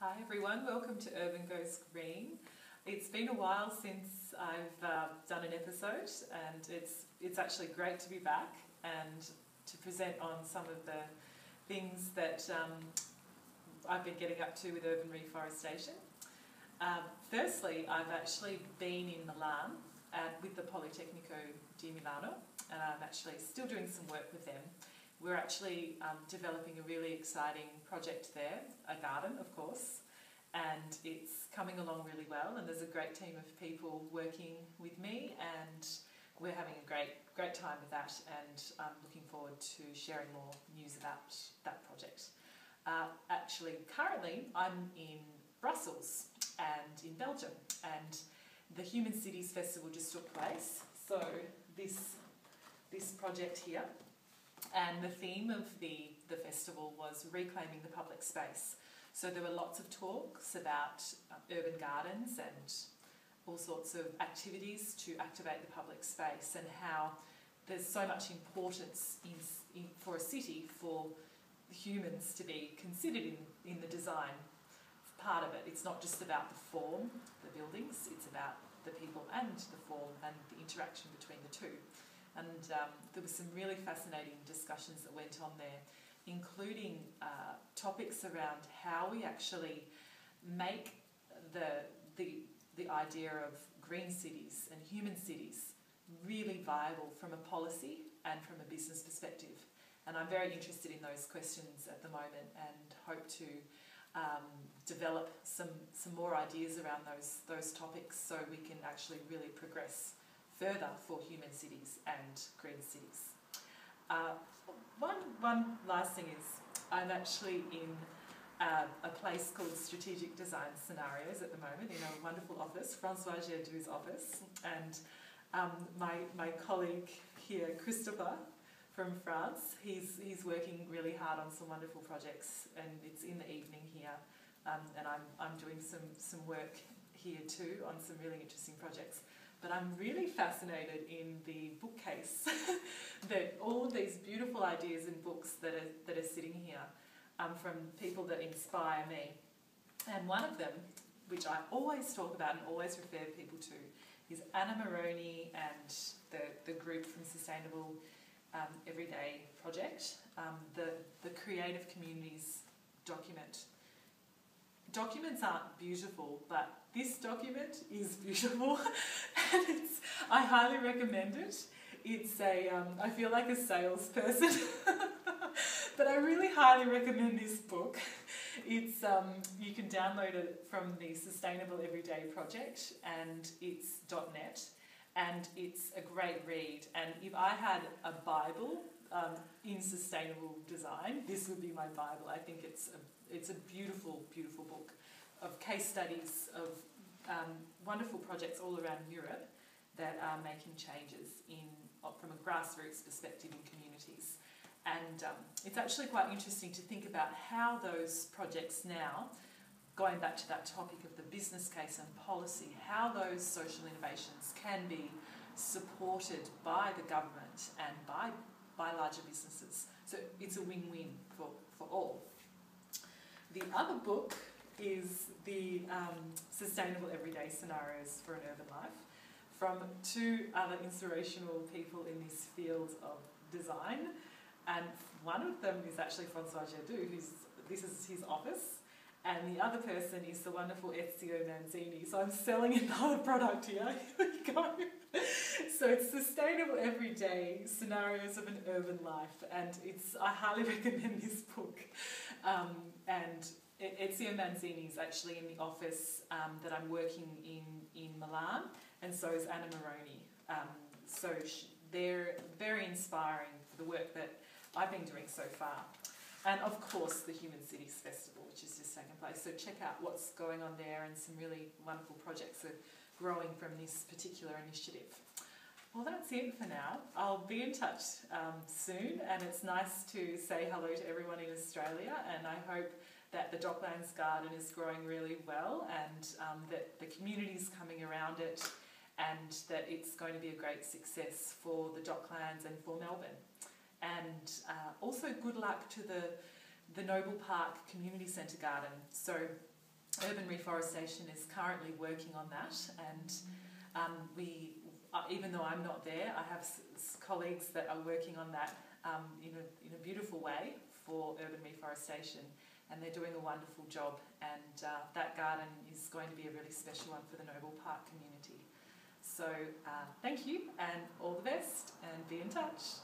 Hi everyone, welcome to Urban Goes Green. It's been a while since I've done an episode, and it's actually great to be back and to present on some of the things that I've been getting up to with urban reforestation. Firstly, I've actually been in Milan with the Politecnico di Milano, and I'm actually still doing some work with them. We're actually developing a really exciting project there, a garden of course, and it's coming along really well, and there's a great team of people working with me, and we're having a great time with that, and I'm looking forward to sharing more news about that project. Actually, currently I'm in Brussels and in Belgium, and the Human Cities Festival just took place, so this project here. And the theme of the festival was reclaiming the public space. So there were lots of talks about urban gardens and all sorts of activities to activate the public space, and how there's so much importance for a city for humans to be considered in the design part of it. It's not just about the form, the buildings, it's about the people and the form and the interaction between the two. And there were some really fascinating discussions that went on there, including topics around how we actually make the idea of green cities and human cities really viable from a policy and from a business perspective. And I'm very interested in those questions at the moment, and hope to develop some more ideas around those topics, so we can actually really progress further for human cities and green cities. One last thing is, I'm actually in a place called Strategic Design Scenarios at the moment, in a wonderful office, Francois Gerdoux' office, and my colleague here, Christopher from France, he's working really hard on some wonderful projects, and it's in the evening here, and I'm doing some work here too on some really interesting projects. But I'm really fascinated in the bookcase, that all of these beautiful ideas and books that are sitting here from people that inspire me. And one of them, which I always talk about and always refer people to, is Anna Maroney and the group from Sustainable Everyday Project, the Creative Communities document. Documents aren't beautiful, but this document is beautiful, and I highly recommend it. It's I feel like a salesperson, but I really highly recommend this book. It's you can download it from the Sustainable Everyday Project, and it's .net, and it's a great read. And if I had a Bible in sustainable design, this would be my Bible. I think it's a beautiful, beautiful book of case studies of wonderful projects all around Europe that are making changes from a grassroots perspective in communities. And it's actually quite interesting to think about how those projects now, going back to that topic of the business case and policy, how those social innovations can be supported by the government and by larger businesses. So it's a win-win for all. The other book is the Sustainable Everyday Scenarios for an Urban Life, from two other inspirational people in this field of design. And one of them is actually Francois Gerdoux, this is his office, and the other person is the wonderful Ezio Manzini. So I'm selling another product here. Here we go. So it's Sustainable Everyday Scenarios of an Urban Life, and I highly recommend this book. And Ezio Manzini is actually in the office that I'm working in Milan, and so is Anna Maroney. So they're very inspiring for the work that I've been doing so far. And of course the Human Cities Festival, which has just taken place. So check out what's going on there, and some really wonderful projects are growing from this particular initiative. Well, that's it for now. I'll be in touch soon, and it's nice to say hello to everyone in Australia, and I hope that the Docklands garden is growing really well, and that the community's coming around it, and that it's going to be a great success for the Docklands and for Melbourne. And also good luck to the Noble Park Community Centre garden. So urban reforestation is currently working on that, and even though I'm not there, I have colleagues that are working on that in a beautiful way for urban reforestation, and they're doing a wonderful job, and that garden is going to be a really special one for the Noble Park community. So thank you, and all the best, and be in touch.